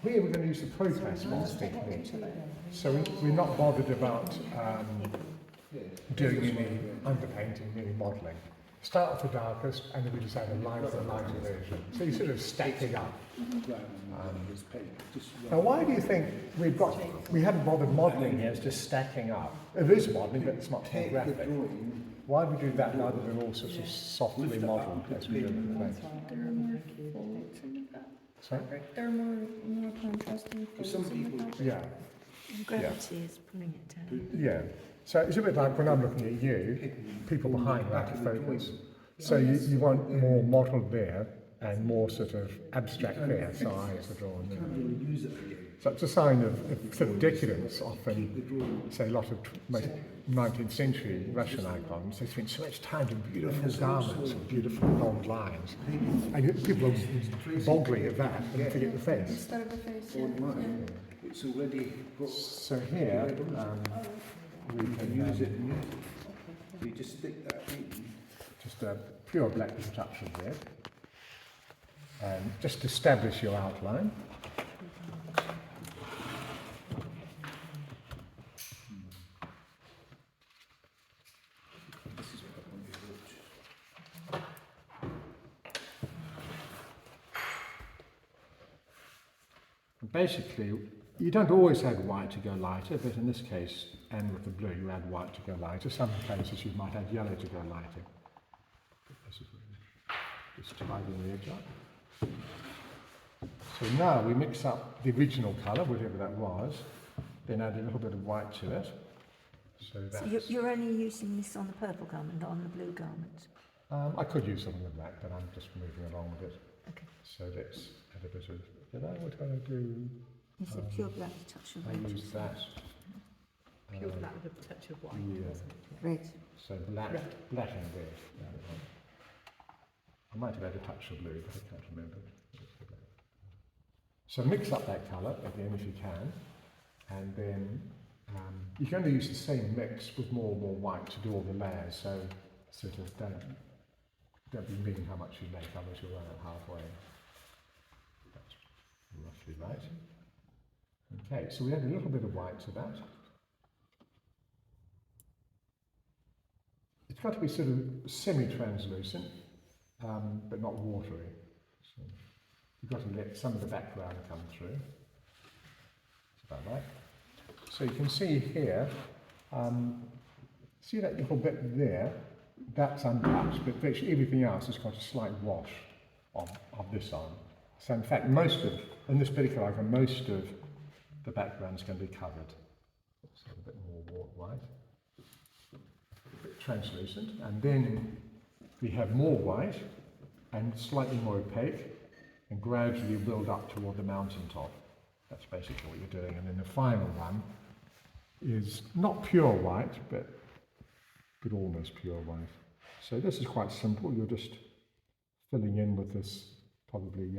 Here we're going to use the ProPlasmos technique. So we're not bothered about doing any underpainting, any modelling. Start with the darkest, and then we just add a line for the lighter version. So you're sort of stacking up. Now, why do you think we haven't bothered modelling here, it's just stacking up? It is modelling, but it's much more graphic. Why do we do that rather than all sorts of softly modelled as we do in the face? Sorry? There are more contrasting folds in the fabric. Yeah. Gravity is pulling it down. Yeah. So it's a bit like when I'm looking at you, people behind are out of focus. So you want more modelled there and more sort of abstract there, so eyes are drawn there. So it's a sign of sort of decadence often. Say a lot of most 19th century Russian icons, they spent so much time in beautiful garments and beautiful bold lines. And people are boggling at that and forget the face. Instead of the face, yeah. It's already got. So here, we can use it. You just stick that in. Just a pure black with a touch of red. And just establish your outline. This is what I want you to watch. Basically, you don't always add white to go lighter, but in this case, and with the blue, you add white to go lighter. Some cases you might add yellow to go lighter. Just tidying the edge up. So now we mix up the original colour, whatever that was, then add a little bit of white to it. So you're only using this on the purple garment, not on the blue garment? I could use something like that, but I'm just moving along with it. Okay. So let's add a bit of, what do I do? Is it pure black with a touch of I red? use that. Pure black with a touch of white. Yeah. Red. So black and red. I might have had a touch of blue, but I can't remember. So mix up that colour again if you can, and then you can only use the same mix with more and more white to do all the layers. So sort of don't be meaning how much you make, otherwise you'll run out halfway. That's roughly right. Okay, so we add a little bit of white to that. It's got to be sort of semi-translucent, but not watery. So you've got to let some of the background come through. That's about right. So you can see here, see that little bit there? That's untouched, but virtually everything else has got a slight wash of this on. So in fact, in this particular icon, most of the background's going to be covered. So a bit more white, a bit translucent, and then we have more white and slightly more opaque, and gradually build up toward the mountaintop. That's basically what you're doing. And then the final one is not pure white, but almost pure white. So this is quite simple. You're just filling in with this probably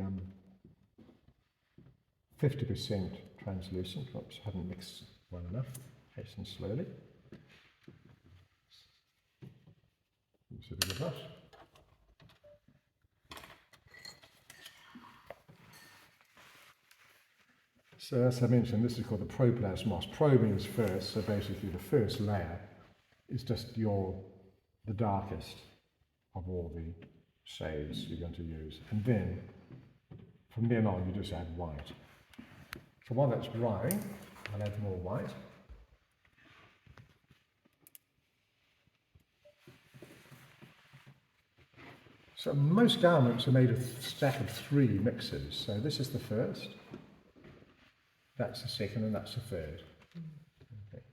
50% translucent. Oops, haven't mixed well enough. Hasten slowly. Use a bit of brush. So as I mentioned, this is called the ProPlasmos. Pro means first, so basically the first layer is just the darkest of all the shades you're going to use. And then, from then on, you just add white. So while that's drying, I'll add more white. So most garments are made of a stack of 3 mixes. So this is the first, that's the second, and that's the third. Okay.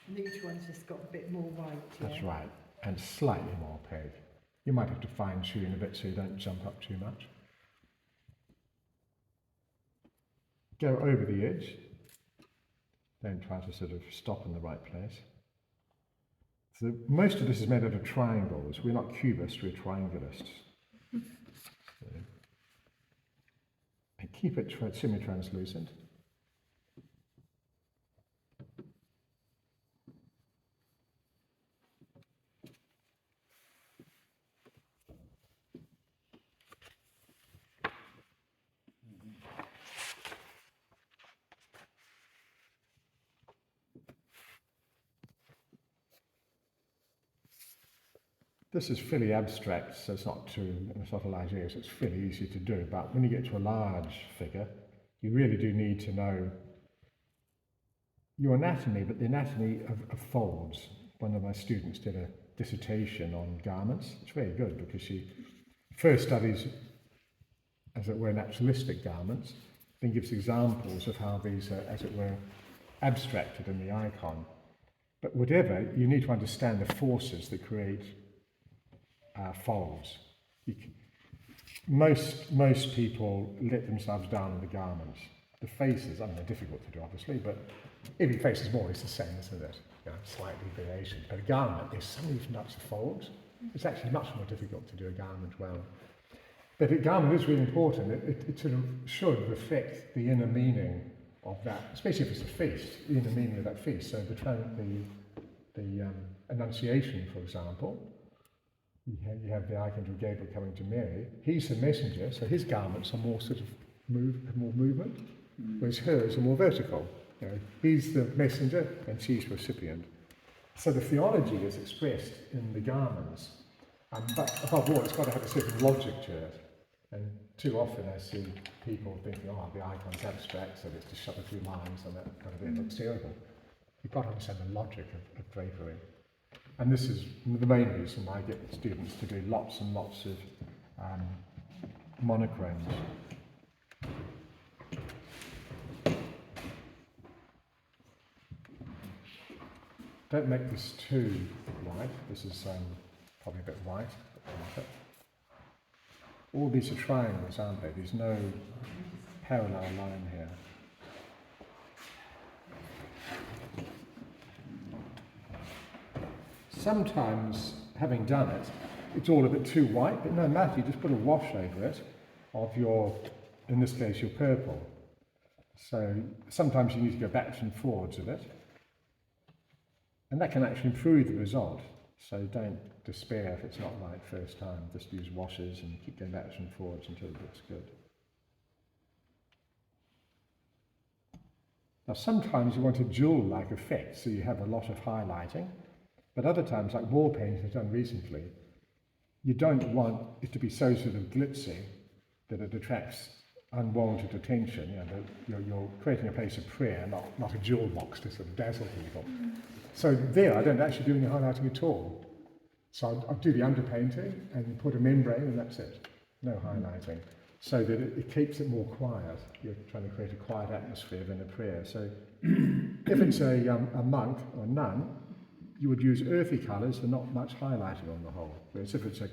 And each one's just got a bit more white. Yeah? That's right, and slightly more opaque. You might have to fine tune a bit so you don't jump up too much. Go over the edge. Don't try to sort of stop in the right place. So most of this is made out of triangles. We're not cubists, we're triangulists. So, and keep it semi-translucent. This is fairly abstract, so it's not a large area, so it's fairly easy to do. But when you get to a large figure, you really do need to know your anatomy, but the anatomy of folds. One of my students did a dissertation on garments. It's very good because she first studies, as it were, naturalistic garments, then gives examples of how these are, as it were, abstracted in the icon. But whatever, you need to understand the forces that create folds. Most people let themselves down in the garments. The faces, I mean, they're difficult to do, obviously, but every face is more or less the same, isn't it? You know, slightly variation. But a garment, there's so many different types of folds. It's actually much more difficult to do a garment well. But a garment is really important. It sort of should reflect the inner meaning of that, especially if it's a feast, the inner meaning of that feast. So the Annunciation, for example, you have the Archangel Gabriel coming to Mary. He's the messenger, so his garments are more sort of more movement, whereas hers are more vertical. You know, he's the messenger and she's the recipient. So the theology is expressed in the garments, but above all, it's got to have a certain logic to it. And too often I see people thinking, oh, the icon's abstract, so let's just shove a few lines on that kind of thing. It looks terrible. You've got to understand the logic of drapery. And this is the main reason why I get students to do lots and lots of monochromes. Don't make this too white. This is probably a bit white. All these are triangles, aren't they? There's no parallel line here. Sometimes, having done it, it's all a bit too white, but no matter, you just put a wash over it of your, in this case, your purple. So sometimes you need to go backwards and forwards a bit. And that can actually improve the result. So don't despair if it's not right first time. Just use washes and keep going backwards and forwards until it looks good. Now sometimes you want a jewel-like effect, so you have a lot of highlighting. But other times, like wall painting I've done recently, you don't want it to be so sort of glitzy that it attracts unwarranted attention. You know, you're creating a place of prayer, not a jewel box to sort of dazzle people. So there, I don't actually do any highlighting at all. So I'll do the underpainting and put a membrane and that's it. No highlighting. So that it keeps it more quiet. You're trying to create a quiet atmosphere in a prayer. So if it's a monk or nun, you would use earthy colours and not much highlighting on the whole. Whereas if it's a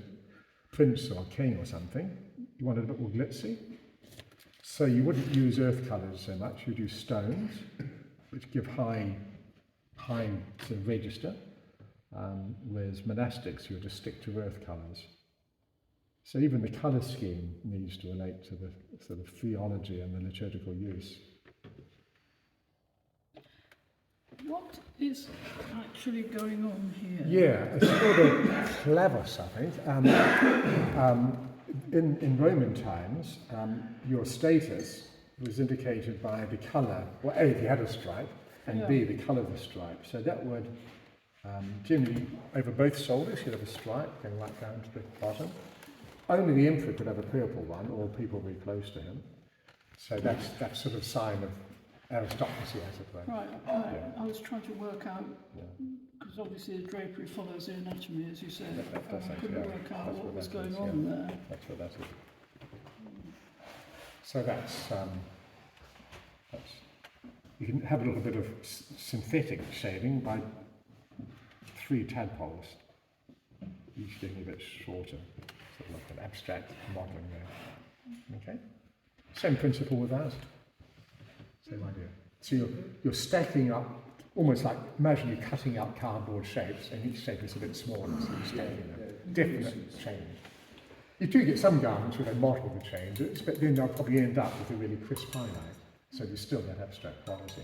prince or a king or something, you want it a bit more glitzy. So you wouldn't use earth colours so much, you'd use stones, which give high sort of register, whereas monastics, you would just stick to earth colours. So even the colour scheme needs to relate to the sort of theology and the liturgical use. What is actually going on here? Yeah, it's called a clavus, I think. In Roman times, your status was indicated by the colour, well, A, if you had a stripe, and B, the colour of the stripe. So that would generally, over both shoulders, you'd have a stripe going right down to the bottom. Only the emperor could have a purple one, or people very close to him. So that's sort of sign of aristocracy, as it were. Right, I was trying to work out, because obviously the drapery follows the anatomy, as you said. I couldn't work out what was going on there. That's what that is. So that's you can have a little bit of synthetic shading by 3 tadpoles, each getting a bit shorter, sort of like an abstract modelling there. Okay? Same principle with that. Same idea. So you're stacking up, almost like, imagine you're cutting out cardboard shapes, and each shape is a bit smaller, so you're stacking them. Definite change. You do get some garments where they model the changes, but then they'll probably end up with a really crisp highlight, so there's still that abstract quality.